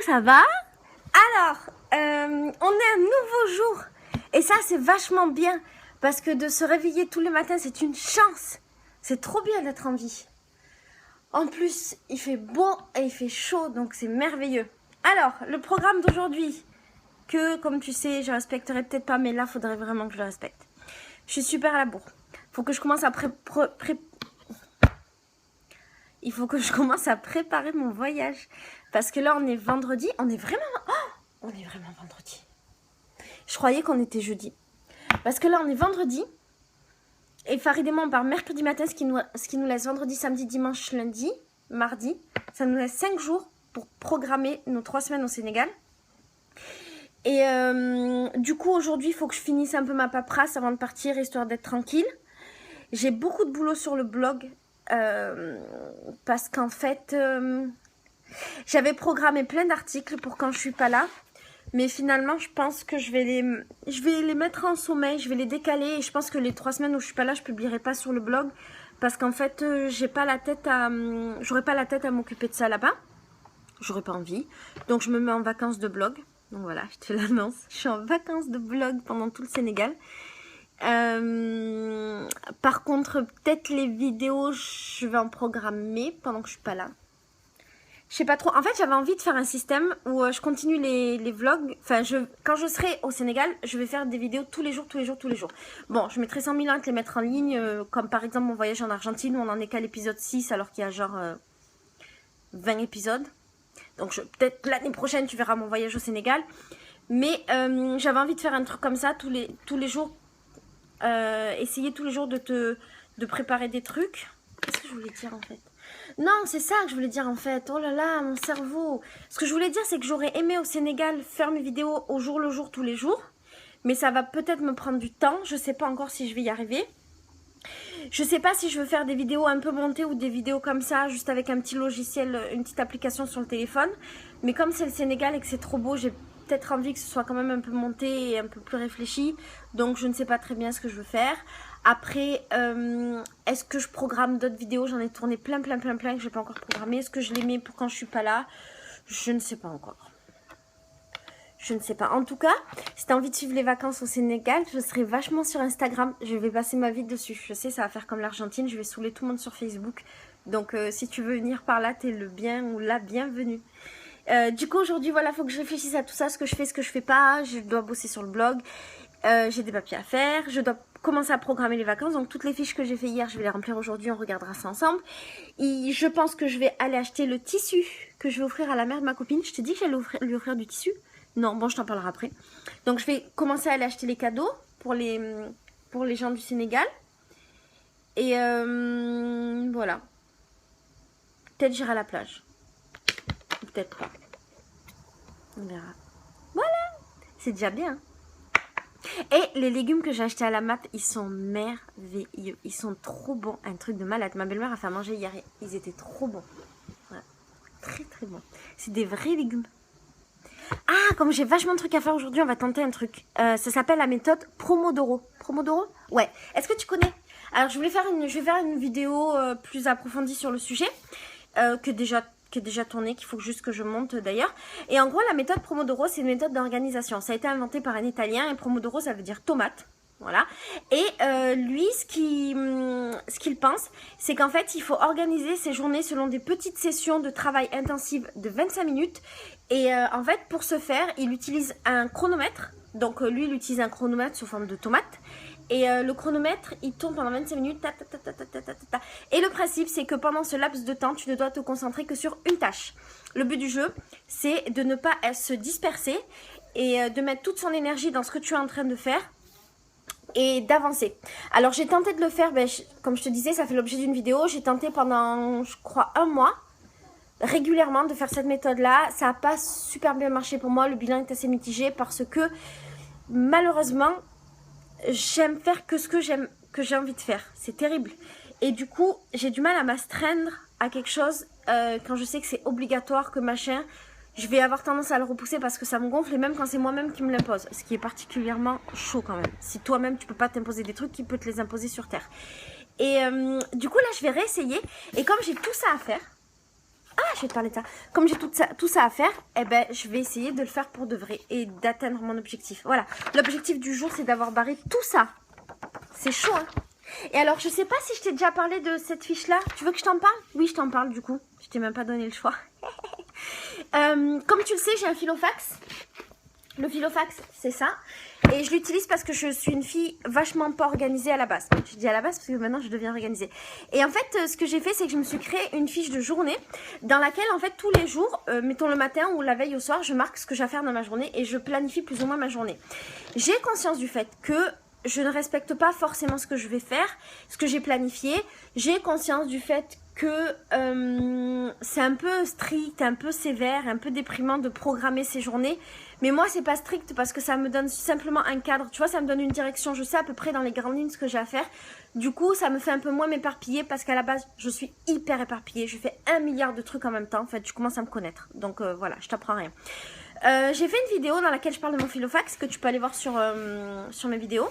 ça va? Alors, on est un nouveau jour. Et ça, c'est vachement bien. Parce que de se réveiller tous les matins, c'est une chance. C'est trop bien d'être en vie. En plus, il fait beau et il fait chaud, donc c'est merveilleux. Alors, le programme d'aujourd'hui, que comme tu sais, je respecterai peut-être pas, mais là, il faudrait vraiment que je le respecte. Je suis super à la bourre. Faut que je commence à Il faut que je commence à préparer mon voyage. Parce que là, on est vendredi. On est vraiment vendredi. Je croyais qu'on était jeudi. Parce que là, on est vendredi. Et Farid et moi, on part mercredi matin, ce qui nous laisse vendredi, samedi, dimanche, lundi, mardi. Ça nous laisse 5 jours pour programmer nos 3 semaines au Sénégal. Et du coup, aujourd'hui, il faut que je finisse un peu ma paperasse avant de partir, histoire d'être tranquille. J'ai beaucoup de boulot sur le blog. Parce qu'en fait, j'avais programmé plein d'articles pour quand je suis pas là. Mais finalement, je pense que je vais les mettre en sommeil, je vais les décaler. Et je pense que les 3 semaines où je suis pas là, je publierai pas sur le blog. Parce qu'en fait, j'aurais pas la tête à m'occuper de ça là-bas. J'aurais pas envie. Donc, je me mets en vacances de blog. Donc voilà, je te l'annonce. Je suis en vacances de blog pendant tout le Sénégal. Par contre, peut-être les vidéos, je vais en programmer pendant que je suis pas là. Je sais pas trop. En fait, j'avais envie de faire un système où je continue les vlogs. Enfin, quand je serai au Sénégal, je vais faire des vidéos tous les jours. Bon, je mettrai 100 000 ans à te les mettre en ligne, comme par exemple mon voyage en Argentine où on en est qu'à l'épisode 6 alors qu'il y a genre 20 épisodes. Donc peut-être l'année prochaine, tu verras mon voyage au Sénégal. Mais j'avais envie de faire un truc comme ça tous les jours. Essayer tous les jours de préparer des trucs. Qu'est-ce que je voulais dire en fait? Non, c'est ça que je voulais dire en fait. Oh là là, mon cerveau. Ce que je voulais dire, c'est que j'aurais aimé au Sénégal faire mes vidéos au jour le jour, tous les jours. Mais ça va peut-être me prendre du temps. Je sais pas encore si je vais y arriver. Je sais pas si je veux faire des vidéos un peu montées ou des vidéos comme ça, juste avec un petit logiciel, une petite application sur le téléphone. Mais comme c'est le Sénégal et que c'est trop beau, j'ai peut-être envie que ce soit quand même un peu monté et un peu plus réfléchi. Donc je ne sais pas très bien ce que je veux faire. Après, est-ce que je programme d'autres vidéos? J'en ai tourné plein que je n'ai pas encore programmé. Est-ce que je les mets pour quand je suis pas là? Je ne sais pas encore. Je ne sais pas. En tout cas, si tu as envie de suivre les vacances au Sénégal, je serai vachement sur Instagram. Je vais passer ma vie dessus. Je sais, ça va faire comme l'Argentine. Je vais saouler tout le monde sur Facebook. Donc, si tu veux venir par là, t'es le bien ou la bienvenue. Du coup, aujourd'hui, voilà, faut que je réfléchisse à tout ça, ce que je fais pas. Je dois bosser sur le blog. J'ai des papiers à faire. Je dois commencer à programmer les vacances. Donc, toutes les fiches que j'ai fait hier, je vais les remplir aujourd'hui. On regardera ça ensemble. Et je pense que je vais aller acheter le tissu que je vais offrir à la mère de ma copine. Je t'ai dit que j'allais lui offrir du tissu. Non, bon, je t'en parlerai après. Donc, je vais commencer à aller acheter les cadeaux pour les gens du Sénégal. Et voilà. Peut-être j'irai à la plage. Peut-être pas. On verra. Voilà. C'est déjà bien. Et les légumes que j'ai achetés à la MAP, ils sont merveilleux. Ils sont trop bons. Un truc de malade. Ma belle-mère a fait à manger hier. Ils étaient trop bons. Voilà. Très très bons. C'est des vrais légumes. Ah, comme j'ai vachement de trucs à faire aujourd'hui, on va tenter un truc. Ça s'appelle la méthode Pomodoro. Pomodoro? Ouais. Est-ce que tu connais? Alors, je vais faire une vidéo plus approfondie sur le sujet, qui est déjà tournée, qu'il faut juste que je monte d'ailleurs. Et en gros, la méthode Pomodoro, c'est une méthode d'organisation. Ça a été inventé par un Italien, et Pomodoro, ça veut dire tomate. Voilà. Et lui, ce qu'il pense, c'est qu'en fait, il faut organiser ses journées selon des petites sessions de travail intensives de 25 minutes. Et en fait, pour ce faire, il utilise un chronomètre. Donc, lui, il utilise un chronomètre sous forme de tomate. Et le chronomètre, il tourne pendant 25 minutes. Et le principe, c'est que pendant ce laps de temps, tu ne dois te concentrer que sur une tâche. Le but du jeu, c'est de ne pas se disperser et de mettre toute son énergie dans ce que tu es en train de faire. Et d'avancer. Alors j'ai tenté de le faire, comme je te disais, ça fait l'objet d'une vidéo. J'ai tenté pendant, je crois, 1 mois, régulièrement, de faire cette méthode-là. Ça n'a pas super bien marché pour moi. Le bilan est assez mitigé parce que, malheureusement, j'aime faire que ce que j'ai envie de faire. C'est terrible. Et du coup, j'ai du mal à m'astreindre à quelque chose quand je sais que c'est obligatoire, que machin. Je vais avoir tendance à le repousser parce que ça me gonfle et même quand c'est moi-même qui me l'impose. Ce qui est particulièrement chaud quand même. Si toi-même tu peux pas t'imposer des trucs, qui peut te les imposer sur terre. Et du coup là je vais réessayer. Et comme j'ai tout ça à faire, je vais te parler de ça. Comme j'ai tout ça à faire, eh ben, je vais essayer de le faire pour de vrai et d'atteindre mon objectif. Voilà, l'objectif du jour, c'est d'avoir barré tout ça. C'est chaud, hein. Et alors, je sais pas si je t'ai déjà parlé de cette fiche-là. Tu veux que je t'en parle? Oui, je t'en parle du coup. Je t'ai même pas donné le choix. Comme tu le sais, j'ai un Filofax. Le Filofax, c'est ça. Et je l'utilise parce que je suis une fille vachement pas organisée à la base. Je dis à la base parce que maintenant je deviens organisée. Et en fait, ce que j'ai fait, c'est que je me suis créé une fiche de journée dans laquelle, en fait, tous les jours, mettons le matin ou la veille au soir, je marque ce que j'ai à faire dans ma journée et je planifie plus ou moins ma journée. J'ai conscience du fait que je ne respecte pas forcément ce que je vais faire, ce que j'ai planifié. J'ai conscience du fait que c'est un peu strict, un peu sévère, un peu déprimant de programmer ces journées. Mais moi, c'est pas strict parce que ça me donne simplement un cadre. Tu vois, ça me donne une direction. Je sais à peu près dans les grandes lignes ce que j'ai à faire. Du coup, ça me fait un peu moins m'éparpiller parce qu'à la base, je suis hyper éparpillée. Je fais 1 milliard de trucs en même temps. En fait, tu commences à me connaître. Donc voilà, je t'apprends rien. J'ai fait une vidéo dans laquelle je parle de mon Filofax que tu peux aller voir sur mes vidéos.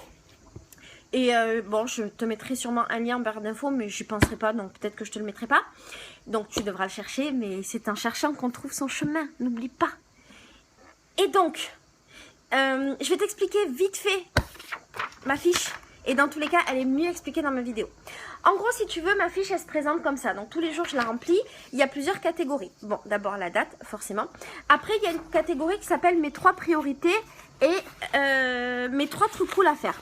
Et bon, je te mettrai sûrement un lien en barre d'infos, mais j'y penserai pas, donc peut-être que je te le mettrai pas. Donc tu devras le chercher, mais c'est en cherchant qu'on trouve son chemin, n'oublie pas. Et donc, je vais t'expliquer vite fait ma fiche. Et dans tous les cas, elle est mieux expliquée dans ma vidéo. En gros, si tu veux, ma fiche, elle se présente comme ça. Donc tous les jours, je la remplis. Il y a plusieurs catégories. Bon, d'abord la date, forcément. Après, il y a une catégorie qui s'appelle mes 3 priorités et mes 3 trucs cool à faire.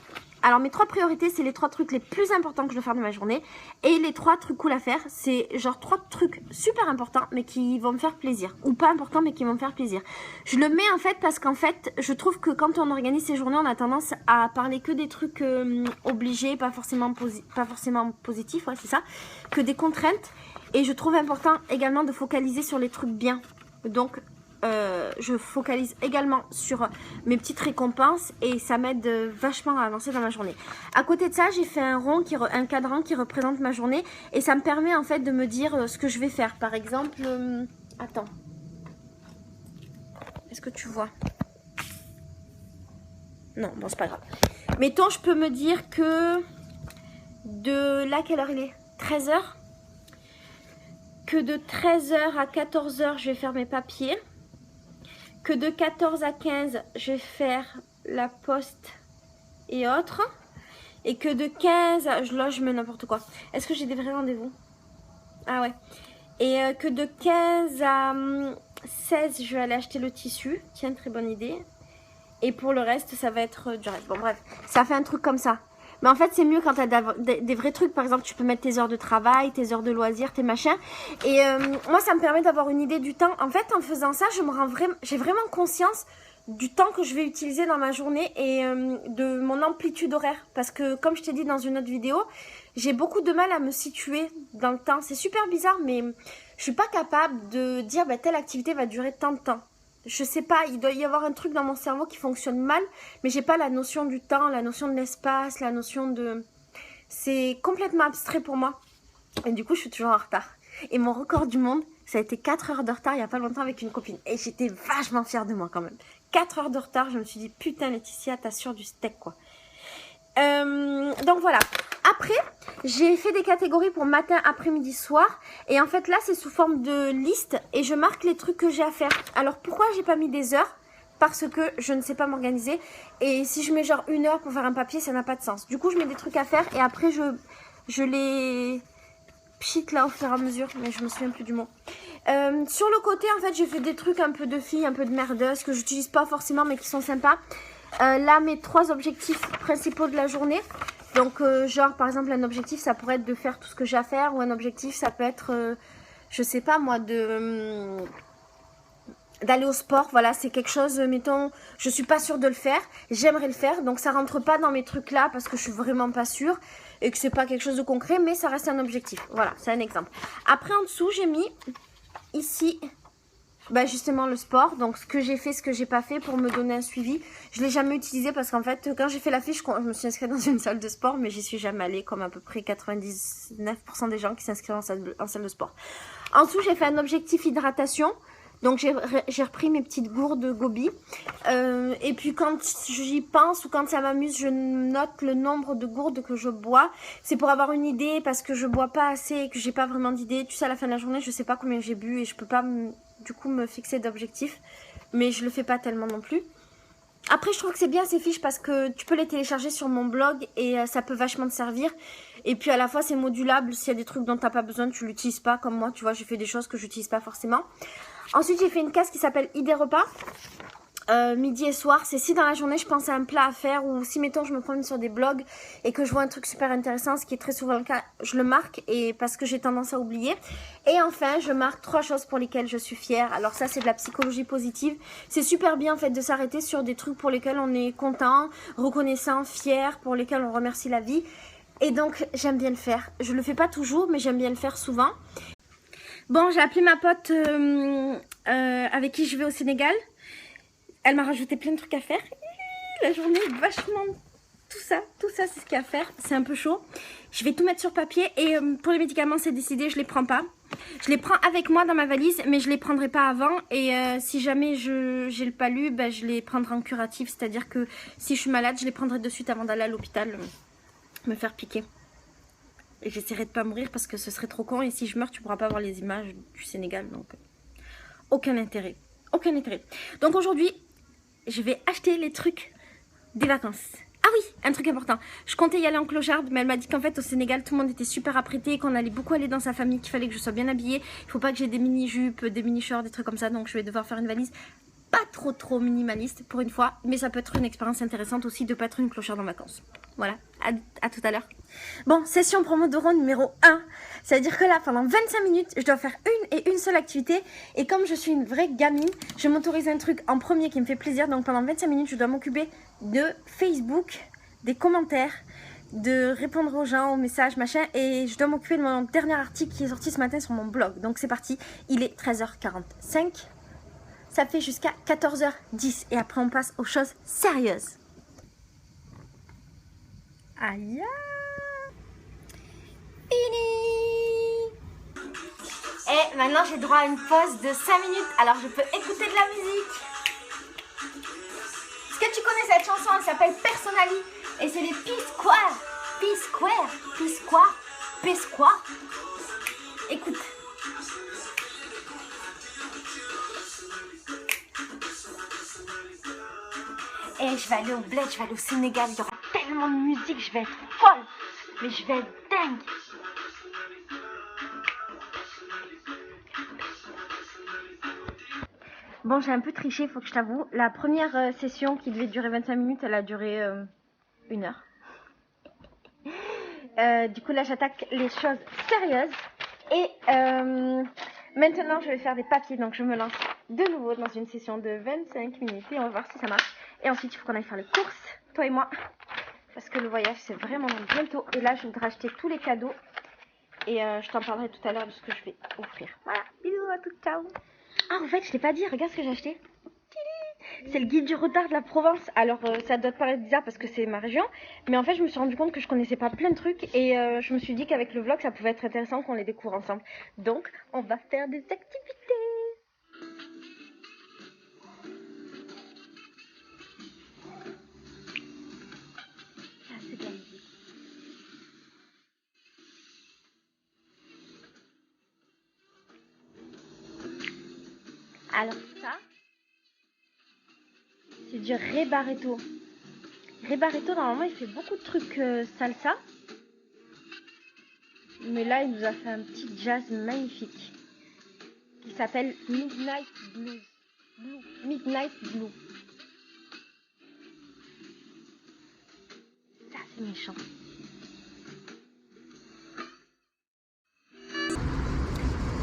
Alors, mes 3 priorités, c'est les 3 trucs les plus importants que je dois faire de ma journée. Et les 3 trucs cool à faire, c'est genre 3 trucs super importants, mais qui vont me faire plaisir. Ou pas importants, mais qui vont me faire plaisir. Je le mets en fait parce qu'en fait, je trouve que quand on organise ces journées, on a tendance à parler que des trucs obligés, pas forcément positifs, ouais, c'est ça. Que des contraintes. Et je trouve important également de focaliser sur les trucs bien. Donc, je focalise également sur mes petites récompenses et ça m'aide vachement à avancer dans ma journée. À côté de ça, j'ai fait un cadran qui représente ma journée et ça me permet en fait de me dire ce que je vais faire. Par exemple, attends, est-ce que tu vois? Non, bon, c'est pas grave. Mettons, je peux me dire que de là, quelle heure il est? 13h. Que de 13h à 14h, je vais faire mes papiers. Que de 14 à 15, je vais faire la poste et autres. Et que de 15, là je mets n'importe quoi. Est-ce que j'ai des vrais rendez-vous? Ah ouais. Et que de 15 à 16, je vais aller acheter le tissu. Tiens, très bonne idée. Et pour le reste, ça va être du reste. Bon bref, ça fait un truc comme ça. Mais en fait, c'est mieux quand tu as des vrais trucs. Par exemple, tu peux mettre tes heures de travail, tes heures de loisirs, tes machins. Et moi, ça me permet d'avoir une idée du temps. En fait, en faisant ça, j'ai vraiment conscience du temps que je vais utiliser dans ma journée et de mon amplitude horaire. Parce que, comme je t'ai dit dans une autre vidéo, j'ai beaucoup de mal à me situer dans le temps. C'est super bizarre, mais je suis pas capable de dire bah, telle activité va durer tant de temps. Je sais pas, il doit y avoir un truc dans mon cerveau qui fonctionne mal, mais j'ai pas la notion du temps, la notion de l'espace, la notion de... C'est complètement abstrait pour moi. Et du coup, je suis toujours en retard. Et mon record du monde, ça a été 4 heures de retard il y a pas longtemps avec une copine. Et j'étais vachement fière de moi quand même. 4 heures de retard, je me suis dit, putain Laetitia, t'assures du steak quoi. Donc voilà. Après, j'ai fait des catégories pour matin, après-midi, soir. Et en fait, là, c'est sous forme de liste. Et je marque les trucs que j'ai à faire. Alors, pourquoi j'ai pas mis des heures? Parce que je ne sais pas m'organiser. Et si je mets genre 1 heure pour faire un papier, ça n'a pas de sens. Du coup, je mets des trucs à faire. Et après, je les pchite là au fur et à mesure. Mais je me souviens plus du mot. Sur le côté, en fait, j'ai fait des trucs un peu de filles, un peu de merdeuse, que j'utilise pas forcément, mais qui sont sympas. Là, mes 3 objectifs principaux de la journée. Donc, genre, par exemple, un objectif, ça pourrait être de faire tout ce que j'ai à faire. Ou un objectif, ça peut être, je sais pas moi, d'aller au sport. Voilà, c'est quelque chose, mettons, je suis pas sûre de le faire. J'aimerais le faire. Donc, ça rentre pas dans mes trucs là parce que je suis vraiment pas sûre. Et que c'est pas quelque chose de concret, mais ça reste un objectif. Voilà, c'est un exemple. Après, en dessous, j'ai mis ici... Bah justement le sport, donc ce que j'ai fait, ce que j'ai pas fait pour me donner un suivi. Je l'ai jamais utilisé parce qu'en fait quand j'ai fait la fiche, je me suis inscrite dans une salle de sport, mais j'y suis jamais allée comme à peu près 99% des gens qui s'inscrivent en salle de sport. En dessous j'ai fait un objectif hydratation. Donc j'ai repris mes petites gourdes Gobi. Et puis quand j'y pense ou quand ça m'amuse, je note le nombre de gourdes que je bois. C'est pour avoir une idée parce que je bois pas assez et que j'ai pas vraiment d'idée. Tu sais, à la fin de la journée, je sais pas combien j'ai bu et je peux pas du coup me fixer d'objectif. Mais je le fais pas tellement non plus. Après, je trouve que c'est bien ces fiches parce que tu peux les télécharger sur mon blog et ça peut vachement te servir. Et puis à la fois, c'est modulable. S'il y a des trucs dont t'as pas besoin, tu l'utilises pas. Comme moi, tu vois, j'ai fait des choses que j'utilise pas forcément. Ensuite, j'ai fait une case qui s'appelle idées repas. Midi et soir, c'est si dans la journée je pense à un plat à faire ou si mettons je me promène sur des blogs et que je vois un truc super intéressant, ce qui est très souvent le cas, je le marque et parce que j'ai tendance à oublier. Et enfin je marque 3 choses pour lesquelles je suis fière. Alors ça c'est de la psychologie positive, c'est super bien en fait de s'arrêter sur des trucs pour lesquels on est content, reconnaissant, fier, pour lesquels on remercie la vie. Et donc j'aime bien le faire, je le fais pas toujours mais j'aime bien le faire souvent. Bon, j'ai appelé ma pote avec qui je vais au Sénégal. Elle m'a rajouté plein de trucs à faire. La journée est vachement... Tout ça c'est ce qu'il y a à faire. C'est un peu chaud. Je vais tout mettre sur papier. Et pour les médicaments, c'est décidé, je les prends pas. Je les prends avec moi dans ma valise, mais je les prendrai pas avant. Et si jamais j'ai le palu, ben, je les prendrai en curatif. C'est-à-dire que si je suis malade, je les prendrai de suite avant d'aller à l'hôpital me faire piquer. Et j'essaierai de pas mourir parce que ce serait trop con. Et si je meurs, tu pourras pas voir les images du Sénégal. Donc, aucun intérêt. Aucun intérêt. Donc aujourd'hui... je vais acheter les trucs des vacances. Ah oui, un truc important. Je comptais y aller en clocharde, mais elle m'a dit qu'en fait au Sénégal, tout le monde était super apprêté, qu'on allait beaucoup aller dans sa famille, qu'il fallait que je sois bien habillée. Il faut pas que j'ai des mini-jupes, des mini-shorts, des trucs comme ça. Donc je vais devoir faire une valise pas trop minimaliste pour une fois. Mais ça peut être une expérience intéressante aussi de pas être une clocharde en vacances. Voilà, à tout à l'heure. Bon, session Pomodoro numéro 1. C'est-à-dire que là, pendant 25 minutes, je dois faire une seule activité. Et comme je suis une vraie gamine, je m'autorise un truc en premier qui me fait plaisir. Donc pendant 25 minutes, je dois m'occuper de Facebook, des commentaires, de répondre aux gens, aux messages, machin. Et je dois m'occuper de mon dernier article qui est sorti ce matin sur mon blog. Donc c'est parti, il est 13h45. Ça fait jusqu'à 14h10. Et après, on passe aux choses sérieuses. Aïe! Fini! Et maintenant, j'ai droit à une pause de 5 minutes. Alors, je peux écouter de la musique. Est-ce que tu connais cette chanson? Elle s'appelle Personally. Et c'est les P-Square. P-Square. P-Square. P-Square. Écoute. Et je vais aller au bled, je vais aller au Sénégal. Il y aura tellement de musique, je vais être folle. Mais je vais être dingue. Bon, j'ai un peu triché, il faut que je t'avoue. La première session qui devait durer 25 minutes, elle a duré 1 heure. Du coup, là, j'attaque les choses sérieuses. Et maintenant, je vais faire des papiers. Donc, je me lance de nouveau dans une session de 25 minutes. Et on va voir si ça marche. Et ensuite, il faut qu'on aille faire les courses, toi et moi. Parce que le voyage, c'est vraiment bientôt. Et là, je voudrais acheter tous les cadeaux. Et je t'en parlerai tout à l'heure de ce que je vais offrir. Voilà, bisous à toutes, ciao. Ah, en fait, je t'ai pas dit, regarde ce que j'ai acheté. C'est le guide du retard de la Provence. Alors, ça doit te paraître bizarre parce que c'est ma région. Mais en fait, je me suis rendu compte que je connaissais pas plein de trucs. Et je me suis dit qu'avec le vlog, ça pouvait être intéressant qu'on les découvre ensemble. Donc, on va faire des activités. Ah, c'est de la musique. Alors ça, c'est du Ray Barretto. Ray Barretto, normalement, il fait beaucoup de trucs salsa. Mais là, il nous a fait un petit jazz magnifique. Qui s'appelle Midnight Blues. Midnight Blue. Ça, c'est méchant.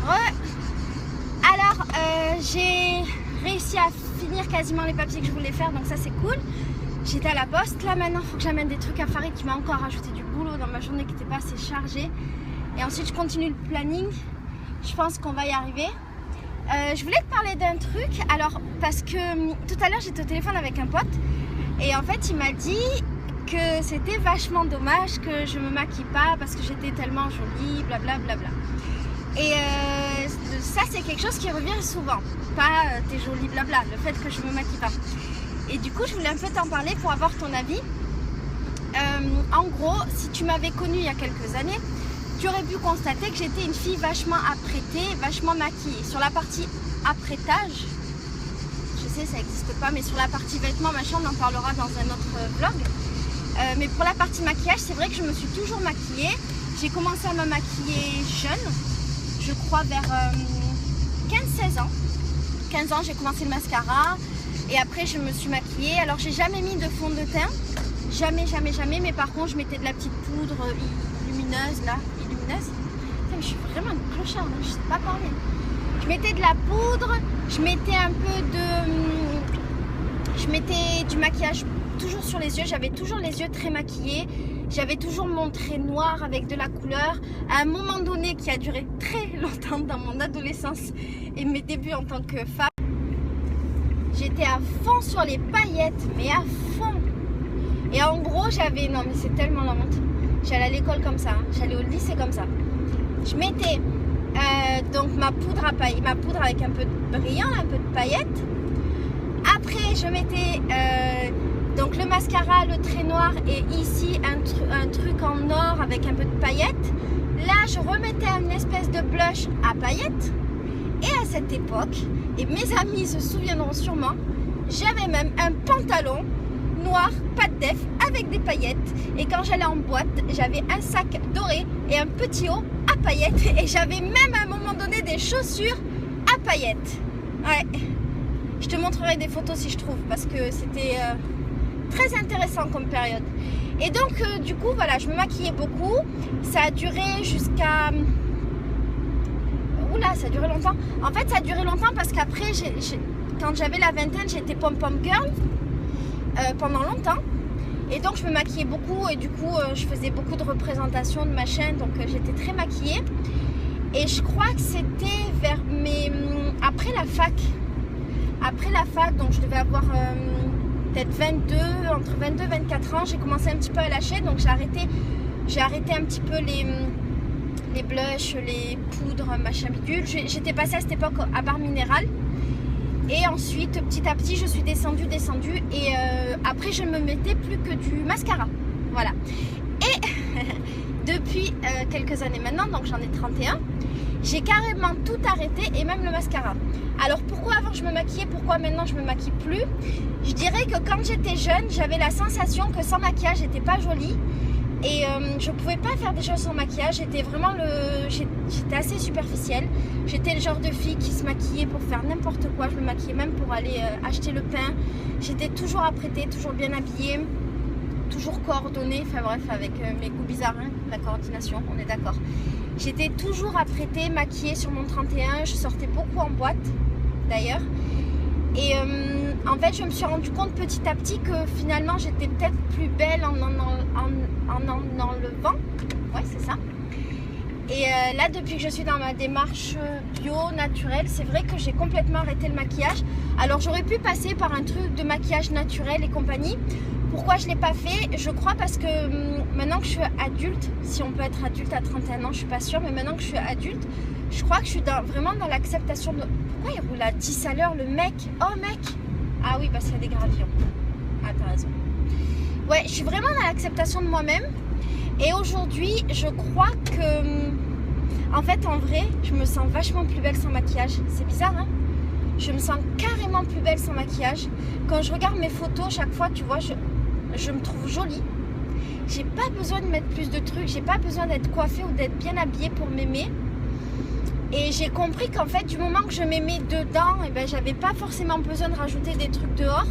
Ouais. Alors, j'ai réussi à finir quasiment les papiers que je voulais faire, donc ça c'est cool. J'étais à la poste, là maintenant il faut que j'amène des trucs à faire qui m'a encore rajouté du boulot dans ma journée qui n'était pas assez chargée. Et ensuite je continue le planning, je pense qu'on va y arriver. Je voulais te parler d'un truc, alors parce que tout à l'heure j'étais au téléphone avec un pote et en fait il m'a dit que c'était vachement dommage que je me maquille pas parce que j'étais tellement jolie, blablabla. Et ça c'est quelque chose qui revient souvent. pas, t'es jolie, blabla, le fait que je me maquille pas. Et du coup, je voulais un peu t'en parler pour avoir ton avis. En gros, si tu m'avais connue il y a quelques années, tu aurais pu constater que j'étais une fille vachement apprêtée, vachement maquillée. Sur la partie apprêtage, je sais ça n'existe pas, mais sur la partie vêtements, machin, on en parlera dans un autre vlog. Mais pour la partie maquillage, c'est vrai que je me suis toujours maquillée. J'ai commencé à me maquiller jeune, je crois vers 15-16 ans. 15 ans, j'ai commencé le mascara et après je me suis maquillée. Alors j'ai jamais mis de fond de teint, jamais, mais par contre je mettais de la petite poudre lumineuse là, lumineuse. Putain, mais je suis vraiment une clocharde, je sais pas parler. Je mettais de la poudre, je mettais un peu de... Je mettais du maquillage toujours sur les yeux, j'avais toujours les yeux très maquillés. J'avais toujours mon trait noir avec de la couleur. À un moment donné qui a duré très longtemps dans mon adolescence et mes débuts en tant que femme, j'étais à fond sur les paillettes, mais à fond. Et en gros, j'avais... Non mais c'est tellement la honte. J'allais à l'école comme ça, hein. J'allais au lycée comme ça. Je mettais donc ma poudre à paillettes, ma poudre avec un peu de brillant, un peu de paillettes. Après, je mettais donc le mascara, le trait noir et ici un truc en or avec un peu de paillettes. Là, je remettais une espèce de blush à paillettes. Et à cette époque, et mes amis se souviendront sûrement, j'avais même un pantalon noir, pas de def, avec des paillettes. Et quand j'allais en boîte, j'avais un sac doré et un petit haut à paillettes. Et j'avais même à un moment donné des chaussures à paillettes. Ouais. Je te montrerai des photos si je trouve, parce que c'était très intéressant comme période. Et donc, du coup, voilà, je me maquillais beaucoup. Ça a duré jusqu'à... Oula, ça a duré longtemps. En fait, ça a duré longtemps parce qu'après, quand j'avais la vingtaine, j'étais pom-pom girl pendant longtemps. Et donc, je me maquillais beaucoup et du coup, je faisais beaucoup de représentations de ma chaîne. Donc, j'étais très maquillée. Et je crois que c'était vers après la fac. Après la fac, donc je devais avoir peut-être entre 22 et 24 ans, j'ai commencé un petit peu à lâcher, donc j'ai arrêté un petit peu les blushs, les poudres, machin bidule. J'étais passée à cette époque à barre minérale et ensuite petit à petit je suis descendue et après je ne me mettais plus que du mascara, voilà. Et depuis quelques années maintenant, donc j'en ai 31, j'ai carrément tout arrêté et même le mascara. Alors pourquoi avant je me maquillais, pourquoi maintenant je me maquille plus? Je dirais que quand j'étais jeune, j'avais la sensation que sans maquillage j'étais pas jolie et je pouvais pas faire des choses sans maquillage. J'étais vraiment j'étais assez superficielle. J'étais le genre de fille qui se maquillait pour faire n'importe quoi. Je me maquillais même pour aller acheter le pain. J'étais toujours apprêtée, toujours bien habillée, toujours coordonnée. Enfin bref, avec mes goûts bizarres, hein, la coordination, on est d'accord. J'étais toujours apprêtée, maquillée sur mon 31. Je sortais beaucoup en boîte d'ailleurs. Et en fait, je me suis rendu compte petit à petit que finalement, j'étais peut-être plus belle en enlevant. Ouais, c'est ça. Et là, depuis que je suis dans ma démarche bio, naturelle, c'est vrai que j'ai complètement arrêté le maquillage. Alors, j'aurais pu passer par un truc de maquillage naturel et compagnie. Pourquoi je ne l'ai pas fait? Je crois parce que maintenant que je suis adulte, si on peut être adulte à 31 ans, je ne suis pas sûre, mais maintenant que je suis adulte, je crois que je suis vraiment dans l'acceptation de... Pourquoi il roule à 10 à l'heure, le mec? Oh mec! Ah oui, parce qu'il y a des gravillons. Ah, t'as raison. Ouais, je suis vraiment dans l'acceptation de moi-même. Et aujourd'hui, je crois que... En fait, en vrai, je me sens vachement plus belle sans maquillage. C'est bizarre, hein? Je me sens carrément plus belle sans maquillage. Quand je regarde mes photos, chaque fois, tu vois, je me trouve jolie. J'ai pas besoin de mettre plus de trucs. J'ai pas besoin d'être coiffée ou d'être bien habillée pour m'aimer. Et j'ai compris qu'en fait, du moment que je m'aimais dedans, et ben, j'avais pas forcément besoin de rajouter des trucs dehors.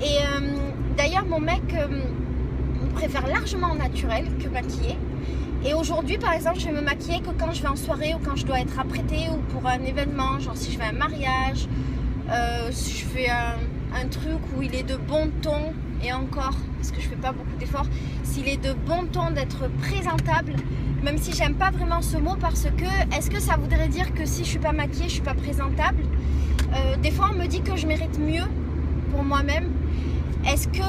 Et d'ailleurs, mon mec préfère largement au naturel que maquillé. Et aujourd'hui, par exemple, je vais me maquiller que quand je vais en soirée ou quand je dois être apprêtée ou pour un événement, genre si je vais à un mariage, si je fais un truc où il est de bon ton, et encore, parce que je fais pas beaucoup d'efforts, s'il est de bon ton d'être présentable, même si j'aime pas vraiment ce mot parce que, est-ce que ça voudrait dire que si je suis pas maquillée, je suis pas présentable? Des fois, on me dit que je mérite mieux pour moi-même. Est-ce que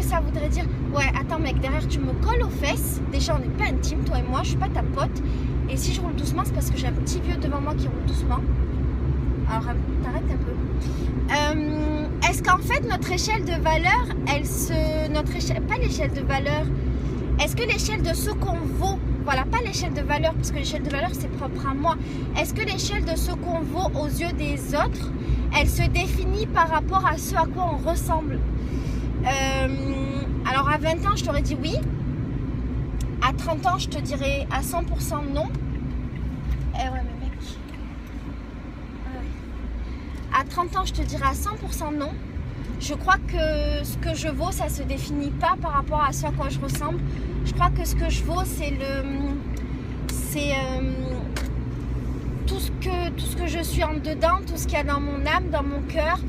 ça voudrait dire... Ouais, attends mec, derrière tu me colles aux fesses. Déjà on n'est pas intime, toi et moi, je suis pas ta pote. Et si je roule doucement, c'est parce que j'ai un petit vieux devant moi qui roule doucement. Alors t'arrêtes un peu. Est-ce qu'en fait notre échelle de valeur, pas l'échelle de valeur, est-ce que l'échelle de ce qu'on vaut, voilà, pas l'échelle de valeur, parce que l'échelle de valeur c'est propre à moi, est-ce que l'échelle de ce qu'on vaut aux yeux des autres, elle se définit par rapport à ce à quoi on ressemble? Alors à 20 ans je t'aurais dit oui, à 30 ans je te dirais à 100% non. Eh ouais mais mec, à 30 ans je te dirais à 100% non. Je crois que ce que je vaux, ça se définit pas par rapport à ce à quoi je ressemble. Je crois que ce que je vaux, c'est tout ce que je suis en dedans, tout ce qu'il y a dans mon âme, dans mon cœur,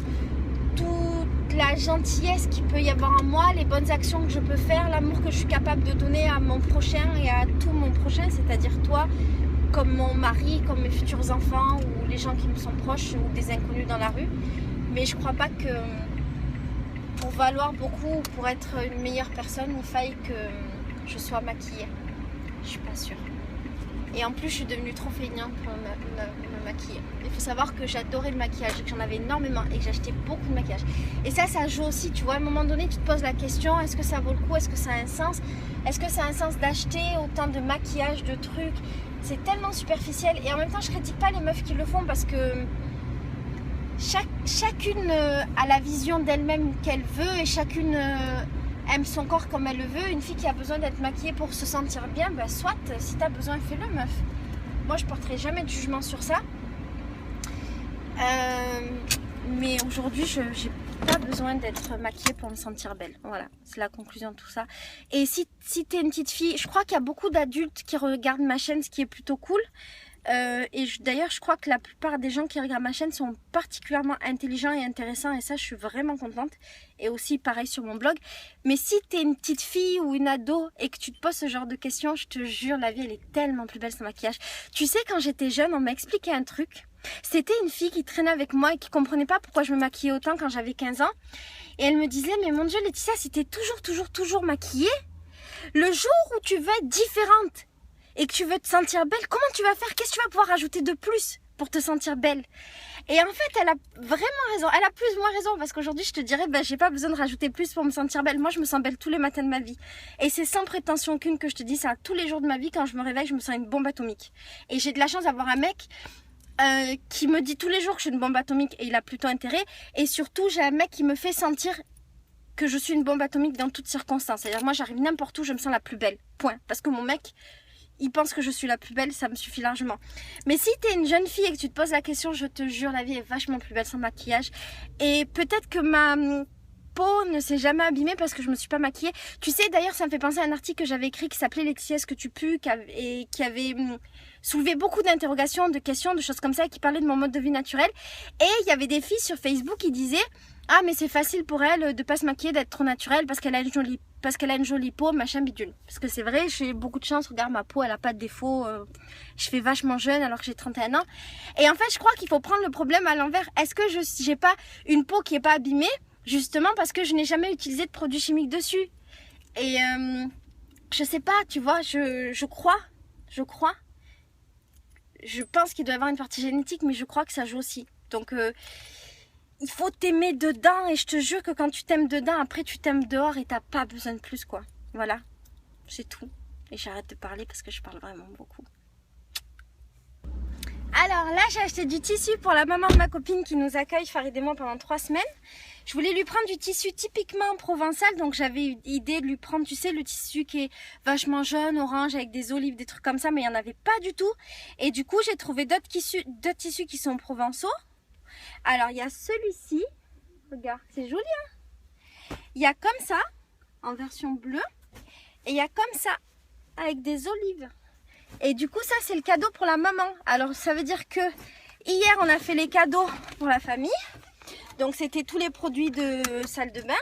toute la gentillesse qu'il peut y avoir en moi, les bonnes actions que je peux faire, l'amour que je suis capable de donner à mon prochain et à tout mon prochain, c'est-à-dire toi, comme mon mari, comme mes futurs enfants ou les gens qui me sont proches ou des inconnus dans la rue. Mais je crois pas que pour valoir beaucoup, pour être une meilleure personne, il faille que je sois maquillée. Je suis pas sûre. Et en plus, je suis devenue trop feignante pour me maquiller. Il faut savoir que j'adorais le maquillage, que j'en avais énormément et que j'achetais beaucoup de maquillage. Et ça joue aussi, tu vois. À un moment donné, tu te poses la question, est-ce que ça vaut le coup? Est-ce que ça a un sens? Est-ce que ça a un sens d'acheter autant de maquillage, de trucs? C'est tellement superficiel. Et en même temps, je critique pas les meufs qui le font parce que chacune a la vision d'elle-même qu'elle veut et chacune aime son corps comme elle le veut. Une fille qui a besoin d'être maquillée pour se sentir bien, ben soit, si tu as besoin, fais-le meuf. Moi je porterai jamais de jugement sur ça. Mais aujourd'hui j'ai pas besoin d'être maquillée pour me sentir belle. Voilà, c'est la conclusion de tout ça. Et si tu es une petite fille, je crois qu'il y a beaucoup d'adultes qui regardent ma chaîne, ce qui est plutôt cool. Et d'ailleurs je crois que la plupart des gens qui regardent ma chaîne sont particulièrement intelligents et intéressants et ça je suis vraiment contente. Et aussi pareil sur mon blog. Mais si t'es une petite fille ou une ado et que tu te poses ce genre de questions, je te jure, la vie elle est tellement plus belle sans maquillage. Tu sais, quand j'étais jeune, on m'a expliqué un truc. C'était une fille qui traînait avec moi et qui comprenait pas pourquoi je me maquillais autant quand j'avais 15 ans. Et elle me disait, mais mon Dieu Laetitia, si t'es toujours maquillée, le jour où tu veux être différente et que tu veux te sentir belle, comment tu vas faire? Qu'est-ce que tu vas pouvoir rajouter de plus pour te sentir belle? Et en fait, elle a vraiment raison. Elle a plus ou moins raison parce qu'aujourd'hui, je te dirais, ben, j'ai pas besoin de rajouter plus pour me sentir belle. Moi, je me sens belle tous les matins de ma vie. Et c'est sans prétention aucune que je te dis ça. Tous les jours de ma vie, quand je me réveille, je me sens une bombe atomique. Et j'ai de la chance d'avoir un mec qui me dit tous les jours que je suis une bombe atomique et il a plutôt intérêt. Et surtout, j'ai un mec qui me fait sentir que je suis une bombe atomique dans toutes circonstances. C'est-à-dire, moi, j'arrive n'importe où, je me sens la plus belle. Point. Parce que mon mec, il pense que je suis la plus belle, ça me suffit largement. Mais si tu es une jeune fille et que tu te poses la question, je te jure, la vie est vachement plus belle sans maquillage. Et peut-être que ma peau ne s'est jamais abîmée parce que je me suis pas maquillée. Tu sais, d'ailleurs, ça me fait penser à un article que j'avais écrit qui s'appelait Laetitia, est-ce que tu pues, et qui avait soulevé beaucoup d'interrogations, de questions, de choses comme ça, et qui parlait de mon mode de vie naturel. Et il y avait des filles sur Facebook qui disaient, ah mais c'est facile pour elle de pas se maquiller, d'être trop naturelle parce qu'elle a une jolie peau, machin bidule. Parce que c'est vrai, j'ai beaucoup de chance, regarde ma peau, elle a pas de défaut, je fais vachement jeune alors que j'ai 31 ans. Et en fait, je crois qu'il faut prendre le problème à l'envers. Est-ce que j'ai pas une peau qui est pas abîmée, justement parce que je n'ai jamais utilisé de produits chimiques dessus? Et je sais pas, tu vois, je crois, je pense qu'il doit y avoir une partie génétique, mais je crois que ça joue aussi. Donc il faut t'aimer dedans et je te jure que quand tu t'aimes dedans, après tu t'aimes dehors et t'as pas besoin de plus quoi. Voilà, c'est tout. Et j'arrête de parler parce que je parle vraiment beaucoup. Alors là, j'ai acheté du tissu pour la maman de ma copine qui nous accueille, Farid et moi, pendant 3 semaines. Je voulais lui prendre du tissu typiquement provençal, donc j'avais eu l'idée de lui prendre, tu sais, le tissu qui est vachement jaune, orange, avec des olives, des trucs comme ça, mais il n'y en avait pas du tout. Et du coup, j'ai trouvé d'autres tissus qui sont provençaux. Alors, il y a celui-ci, regarde, c'est joli, hein. Il y a comme ça, en version bleue, et il y a comme ça, avec des olives. Et du coup, ça, c'est le cadeau pour la maman. Alors, ça veut dire que hier, on a fait les cadeaux pour la famille. Donc, c'était tous les produits de salle de bain.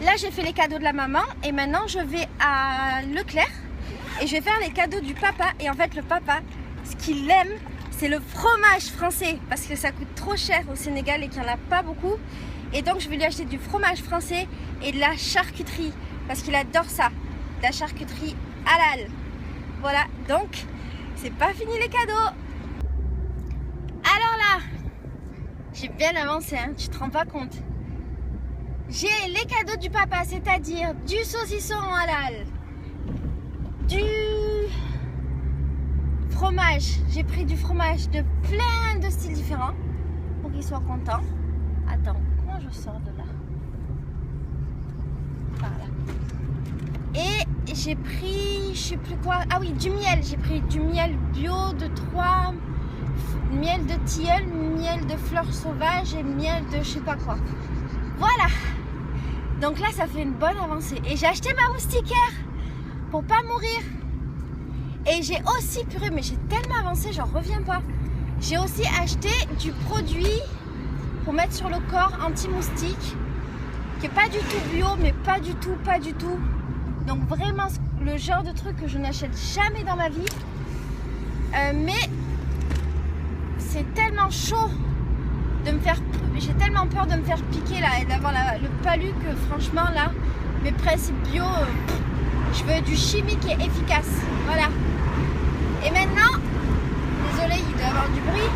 Là, j'ai fait les cadeaux de la maman. Et maintenant, je vais à Leclerc. Et je vais faire les cadeaux du papa. Et en fait, le papa, ce qu'il aime, c'est le fromage français. Parce que ça coûte trop cher au Sénégal et qu'il n'y en a pas beaucoup. Et donc, je vais lui acheter du fromage français et de la charcuterie. Parce qu'il adore ça. De la charcuterie halal. Voilà, donc c'est pas fini les cadeaux. Alors là, j'ai bien avancé, hein, tu te rends pas compte. J'ai les cadeaux du papa, c'est-à-dire du saucisson halal, du fromage. J'ai pris du fromage de plein de styles différents pour qu'il soit content. Attends, comment je sors de là? Par là. Et j'ai pris, je sais plus quoi. Ah oui, du miel. J'ai pris du miel bio de 3, miel de tilleul, miel de fleurs sauvages et miel de je sais pas quoi. Voilà. Donc là, ça fait une bonne avancée. Et j'ai acheté ma moustiquaire pour pas mourir. Et j'ai aussi, purée, mais j'ai tellement avancé, j'en reviens pas. J'ai aussi acheté du produit pour mettre sur le corps anti-moustique, qui est pas du tout bio, mais pas du tout. Donc vraiment le genre de truc que je n'achète jamais dans ma vie. Mais c'est tellement chaud de me faire... J'ai tellement peur de me faire piquer là et d'avoir le palu que franchement là, mes principes bio, je veux du chimique et efficace. Voilà. Et maintenant, désolé, il doit y avoir du bruit.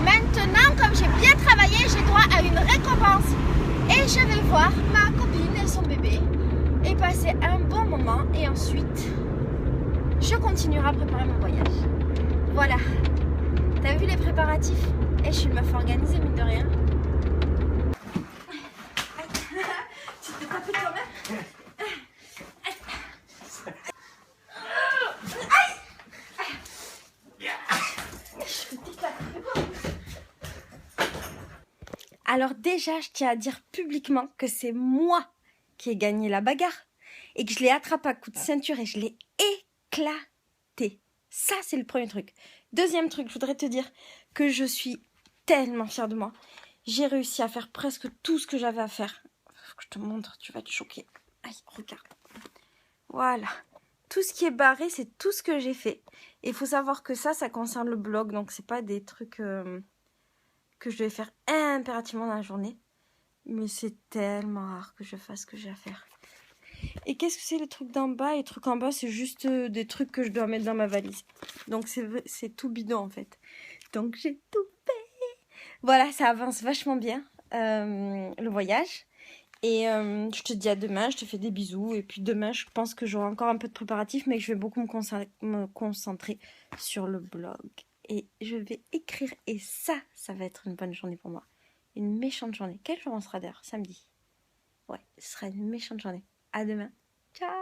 Maintenant, comme j'ai bien travaillé, j'ai droit à une récompense. Et je vais voir ma copine et son bébé et passer un bon moment. Et ensuite, je continuerai à préparer mon voyage. Voilà. T'as vu les préparatifs? Et je suis une meuf organisée, mine de rien. Tu t'es tapé toi-même? Alors déjà, je tiens à dire publiquement que c'est moi qui ai gagné la bagarre et que je l'ai attrapé à coups de ceinture et je l'ai éclaté. Ça, c'est le premier truc. Deuxième truc, je voudrais te dire que je suis tellement fière de moi. J'ai réussi à faire presque tout ce que j'avais à faire. Faut que je te montre, tu vas te choquer. Aïe, regarde. Voilà. Tout ce qui est barré, c'est tout ce que j'ai fait. Et il faut savoir que ça concerne le blog, donc c'est pas des trucs... que je devais faire impérativement dans la journée. Mais c'est tellement rare que je fasse ce que j'ai à faire. Et qu'est-ce que c'est les trucs d'en bas? Les trucs en bas, c'est juste des trucs que je dois mettre dans ma valise. Donc c'est tout bidon en fait. Donc j'ai tout fait. Voilà, ça avance vachement bien, le voyage. Et je te dis à demain, je te fais des bisous. Et puis demain, je pense que j'aurai encore un peu de préparatifs, mais que je vais beaucoup me concentrer sur le blog. Et je vais écrire, et ça va être une bonne journée pour moi. Une méchante journée. Quel jour on sera d'ailleurs? Samedi. Ouais, ce sera une méchante journée. À demain. Ciao!